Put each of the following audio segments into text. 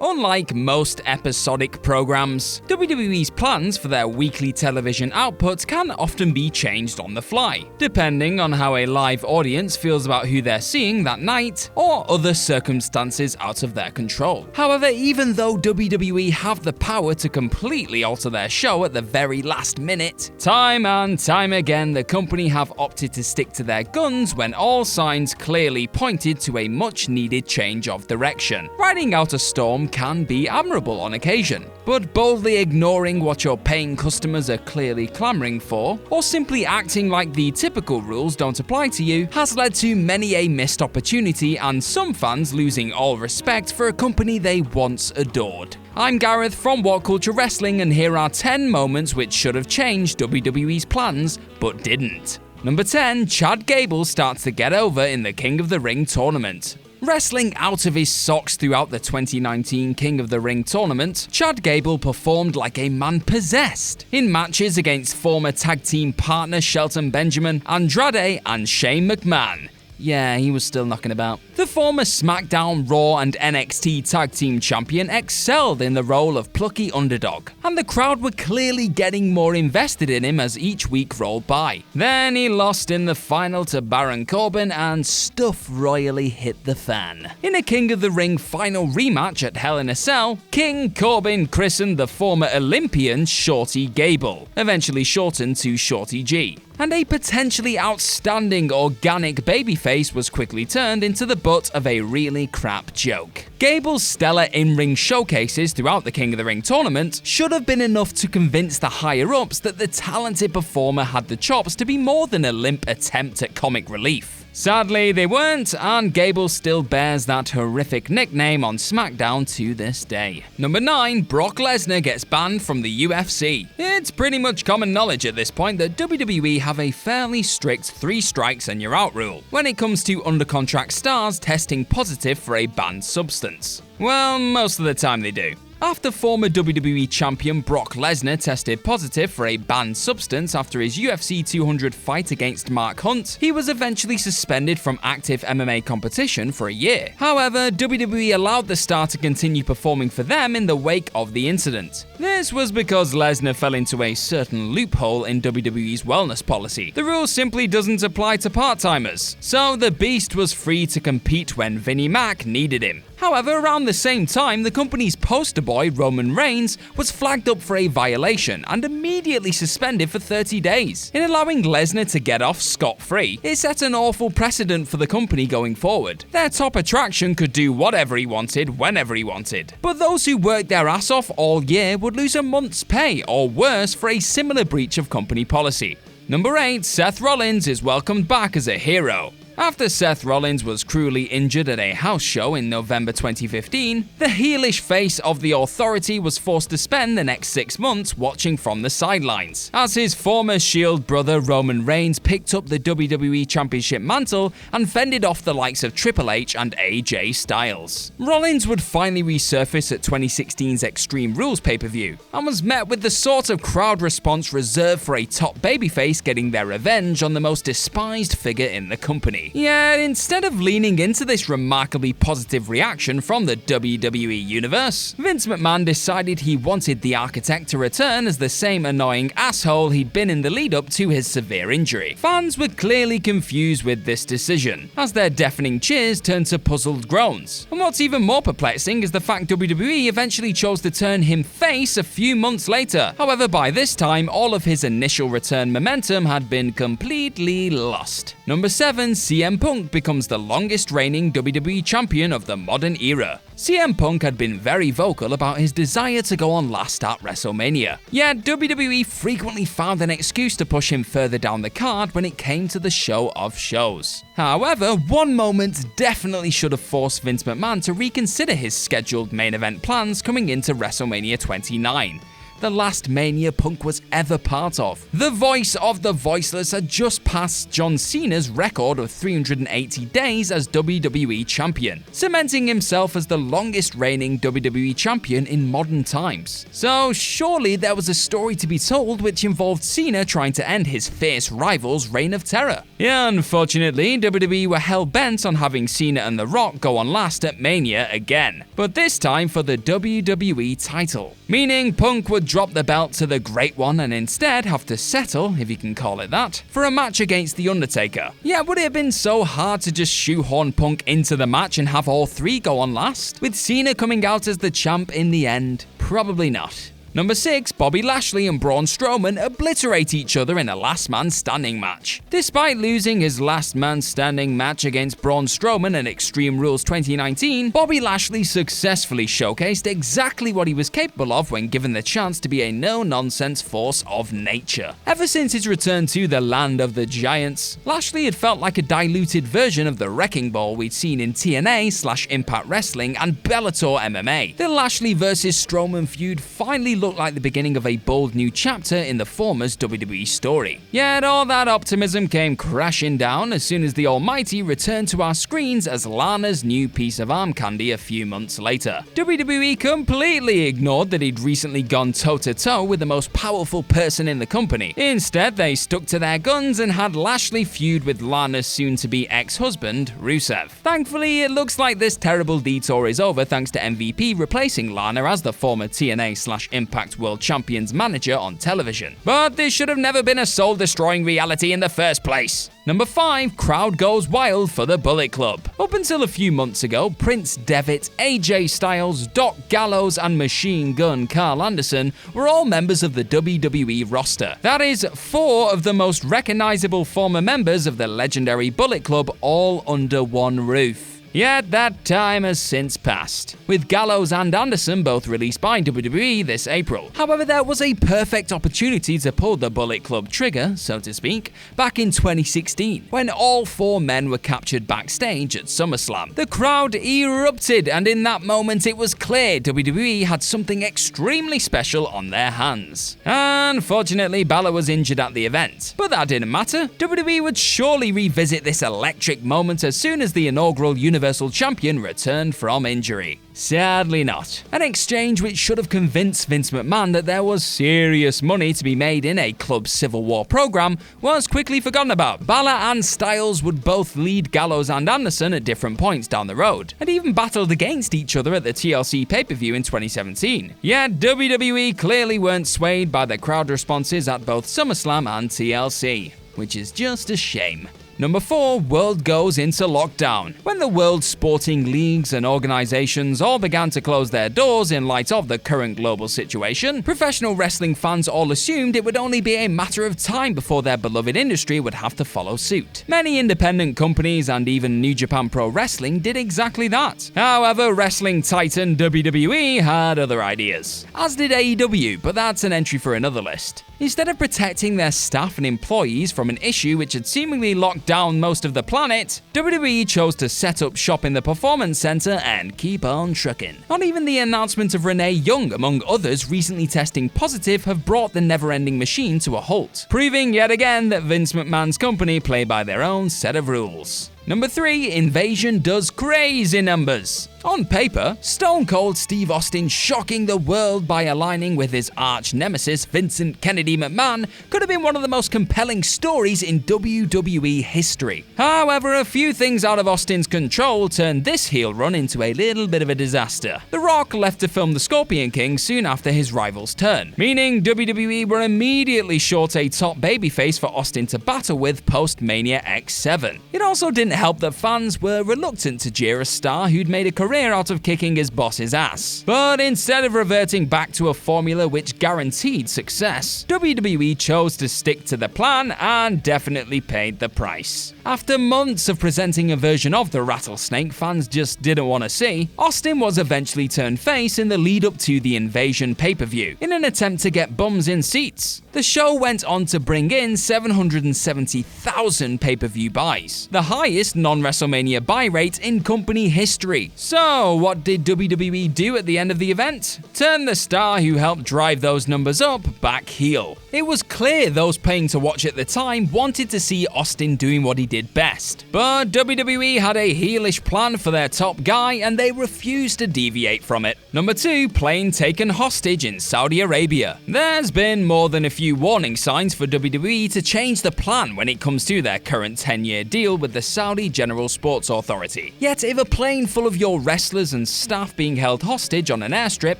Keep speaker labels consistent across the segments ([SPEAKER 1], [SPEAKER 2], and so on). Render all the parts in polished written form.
[SPEAKER 1] Unlike most episodic programs, WWE's plans for their weekly television output can often be changed on the fly, depending on how a live audience feels about who they're seeing that night or other circumstances out of their control. However, even though WWE have the power to completely alter their show at the very last minute, time and time again the company have opted to stick to their guns when all signs clearly pointed to a much-needed change of direction. Riding out a storm can be admirable on occasion, but boldly ignoring what your paying customers are clearly clamoring for, or simply acting like the typical rules don't apply to you, has led to many a missed opportunity and some fans losing all respect for a company they once adored. I'm Gareth from What Culture Wrestling, and here are 10 moments which should have changed WWE's plans but didn't. Number 10. Chad Gable starts to get over in the King of the Ring tournament. Wrestling out of his socks throughout the 2019 King of the Ring tournament, Chad Gable performed like a man possessed in matches against former tag team partner Shelton Benjamin, Andrade, and Shane McMahon. Yeah, he was still knocking about. The former SmackDown, Raw, and NXT Tag Team Champion excelled in the role of plucky underdog, and the crowd were clearly getting more invested in him as each week rolled by. Then he lost in the final to Baron Corbin, and stuff royally hit the fan. In a King of the Ring final rematch at Hell in a Cell, King Corbin christened the former Olympian Shorty Gable, eventually shortened to Shorty G. And a potentially outstanding organic babyface was quickly turned into the butt of a really crap joke. Gable's stellar in-ring showcases throughout the King of the Ring tournament should have been enough to convince the higher-ups that the talented performer had the chops to be more than a limp attempt at comic relief. Sadly, they weren't, and Gable still bears that horrific nickname on SmackDown to this day. Number 9. Brock Lesnar gets banned from the UFC. It's pretty much common knowledge at this point that WWE have a fairly strict 3 strikes and you're out rule when it comes to under-contract stars testing positive for a banned substance. Well, most of the time they do. After former WWE champion Brock Lesnar tested positive for a banned substance after his UFC 200 fight against Mark Hunt, he was eventually suspended from active MMA competition for a year. However, WWE allowed the star to continue performing for them in the wake of the incident. This was because Lesnar fell into a certain loophole in WWE's wellness policy. The rule simply doesn't apply to part-timers, so the Beast was free to compete when Vinnie Mac needed him. However, around the same time, the company's poster boy, Roman Reigns, was flagged up for a violation and immediately suspended for 30 days. In allowing Lesnar to get off scot-free, it set an awful precedent for the company going forward. Their top attraction could do whatever he wanted, whenever he wanted. But those who worked their ass off all year would lose a month's pay, or worse, for a similar breach of company policy. Number 8. Seth Rollins is welcomed back as a hero. After Seth Rollins was cruelly injured at a house show in November 2015, the heelish face of the Authority was forced to spend the next 6 months watching from the sidelines, as his former Shield brother Roman Reigns picked up the WWE Championship mantle and fended off the likes of Triple H and AJ Styles. Rollins would finally resurface at 2016's Extreme Rules pay-per-view, and was met with the sort of crowd response reserved for a top babyface getting their revenge on the most despised figure in the company. Yet, instead of leaning into this remarkably positive reaction from the WWE universe, Vince McMahon decided he wanted the Architect to return as the same annoying asshole he'd been in the lead-up to his severe injury. Fans were clearly confused with this decision, as their deafening cheers turned to puzzled groans. And what's even more perplexing is the fact WWE eventually chose to turn him face a few months later. However, by this time, all of his initial return momentum had been completely lost. Number 7. CM Punk becomes the longest reigning WWE champion of the modern era. CM Punk had been very vocal about his desire to go on last at WrestleMania. Yet WWE frequently found an excuse to push him further down the card when it came to the show of shows. However, one moment definitely should have forced Vince McMahon to reconsider his scheduled main event plans coming into WrestleMania 29. the last Mania Punk was ever part of. The voice of the voiceless had just passed John Cena's record of 380 days as WWE Champion, cementing himself as the longest reigning WWE Champion in modern times. So surely there was a story to be told which involved Cena trying to end his fierce rival's reign of terror. Yeah, unfortunately, WWE were hell-bent on having Cena and The Rock go on last at Mania again, but this time for the WWE title, meaning Punk would drop the belt to the Great One and instead have to settle, if you can call it that, for a match against The Undertaker. Yeah, would it have been so hard to just shoehorn Punk into the match and have all three go on last, with Cena coming out as the champ in the end? Probably not. Number 6, Bobby Lashley and Braun Strowman obliterate each other in a last man standing match. Despite losing his last man standing match against Braun Strowman at Extreme Rules 2019, Bobby Lashley successfully showcased exactly what he was capable of when given the chance to be a no-nonsense force of nature. Ever since his return to the land of the giants, Lashley had felt like a diluted version of the Wrecking Ball we'd seen in TNA/Impact Wrestling and Bellator MMA. The Lashley vs Strowman feud finally looked like the beginning of a bold new chapter in the former's WWE story. Yet all that optimism came crashing down as soon as the Almighty returned to our screens as Lana's new piece of arm candy a few months later. WWE completely ignored that he'd recently gone toe-to-toe with the most powerful person in the company. Instead, they stuck to their guns and had Lashley feud with Lana's soon-to-be ex-husband, Rusev. Thankfully, it looks like this terrible detour is over thanks to MVP replacing Lana as the former TNA/Impact World Champions manager on television. But this should have never been a soul-destroying reality in the first place. Number 5, crowd goes wild for the Bullet Club. Up until a few months ago, Prince Devitt, AJ Styles, Doc Gallows, and Machine Gun Carl Anderson were all members of the WWE roster. That is, 4 of the most recognizable former members of the legendary Bullet Club all under one roof. Yet that time has since passed, with Gallows and Anderson both released by WWE this April. However, there was a perfect opportunity to pull the Bullet Club trigger, so to speak, back in 2016, when all 4 men were captured backstage at SummerSlam. The crowd erupted, and in that moment it was clear WWE had something extremely special on their hands. Unfortunately, Balor was injured at the event, but that didn't matter. WWE would surely revisit this electric moment as soon as the inaugural Universal Champion returned from injury. Sadly not. An exchange which should have convinced Vince McMahon that there was serious money to be made in a club Civil War program was quickly forgotten about. Balor and Styles would both lead Gallows and Anderson at different points down the road, and even battled against each other at the TLC pay-per-view in 2017. Yet WWE clearly weren't swayed by the crowd responses at both SummerSlam and TLC, which is just a shame. Number 4, world goes into lockdown. When the world's sporting leagues and organizations all began to close their doors in light of the current global situation, professional wrestling fans all assumed it would only be a matter of time before their beloved industry would have to follow suit. Many independent companies and even New Japan Pro Wrestling did exactly that. However, wrestling titan WWE had other ideas, as did AEW, but that's an entry for another list. Instead of protecting their staff and employees from an issue which had seemingly locked down most of the planet, WWE chose to set up shop in the Performance Center and keep on truckin'. Not even the announcement of Renee Young, among others, recently testing positive have brought the never-ending machine to a halt, proving yet again that Vince McMahon's company play by their own set of rules. Number 3, Invasion does crazy numbers. On paper, Stone Cold Steve Austin shocking the world by aligning with his arch nemesis Vincent Kennedy McMahon could have been one of the most compelling stories in WWE history. However, a few things out of Austin's control turned this heel run into a little bit of a disaster. The Rock left to film The Scorpion King soon after his rival's turn, meaning WWE were immediately short a top babyface for Austin to battle with post-Mania X7. It also didn't help that fans were reluctant to jeer a star who'd made a career out of kicking his boss's ass. But instead of reverting back to a formula which guaranteed success, WWE chose to stick to the plan and definitely paid the price. After months of presenting a version of the Rattlesnake fans just didn't want to see, Austin was eventually turned face in the lead up to the Invasion pay-per-view, in an attempt to get bums in seats. The show went on to bring in 770,000 pay-per-view buys, the highest non-WrestleMania buy rate in company history. So So, what did WWE do at the end of the event? Turn the star who helped drive those numbers up back heel. It was clear those paying to watch at the time wanted to see Austin doing what he did best. But WWE had a heelish plan for their top guy and they refused to deviate from it. Number 2, plane taken hostage in Saudi Arabia. There's been more than a few warning signs for WWE to change the plan when it comes to their current 10-year deal with the Saudi General Sports Authority. Yet if a plane full of your wrestlers and staff being held hostage on an airstrip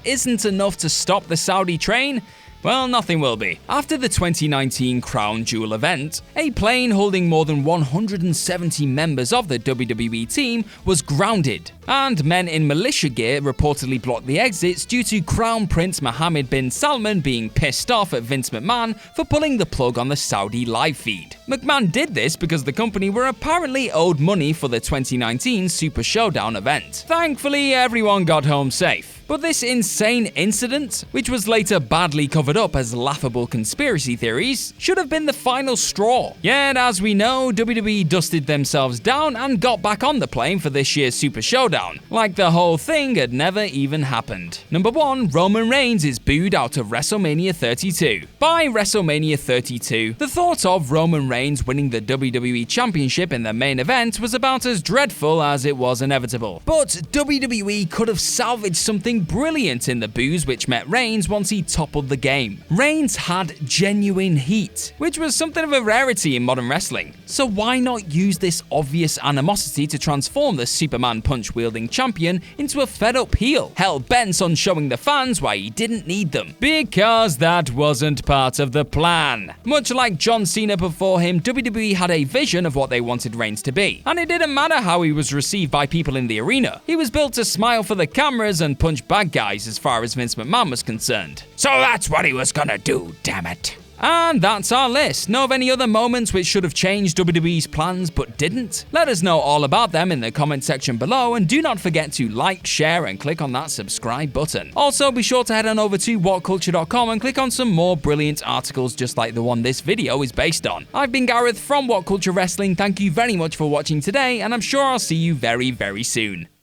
[SPEAKER 1] isn't enough to stop the Saudi train, well, nothing will be. After the 2019 Crown Jewel event, a plane holding more than 170 members of the WWE team was grounded, and men in militia gear reportedly blocked the exits due to Crown Prince Mohammed bin Salman being pissed off at Vince McMahon for pulling the plug on the Saudi live feed. McMahon did this because the company were apparently owed money for the 2019 Super Showdown event. Thankfully, everyone got home safe. But this insane incident, which was later badly covered up as laughable conspiracy theories, should have been the final straw. Yet, as we know, WWE dusted themselves down and got back on the plane for this year's Super Showdown, like the whole thing had never even happened. Number 1, Roman Reigns is booed out of WrestleMania 32. By WrestleMania 32, the thought of Roman Reigns winning the WWE Championship in the main event was about as dreadful as it was inevitable. But WWE could have salvaged something brilliant in the boos which met Reigns once he toppled the game. Reigns had genuine heat, which was something of a rarity in modern wrestling. So why not use this obvious animosity to transform the Superman punch-wielding champion into a fed-up heel, hell-bent on showing the fans why he didn't need them? Because that wasn't part of the plan. Much like John Cena before him, WWE had a vision of what they wanted Reigns to be, and it didn't matter how he was received by people in the arena. He was built to smile for the cameras and punch bad guys as far as Vince McMahon was concerned. So that's what he was gonna do, damn it. And that's our list. Know of any other moments which should have changed WWE's plans but didn't? Let us know all about them in the comment section below, and do not forget to like, share, and click on that subscribe button. Also, be sure to head on over to whatculture.com and click on some more brilliant articles just like the one this video is based on. I've been Gareth from What Culture Wrestling. Thank you very much for watching today, and I'm sure I'll see you very, very soon.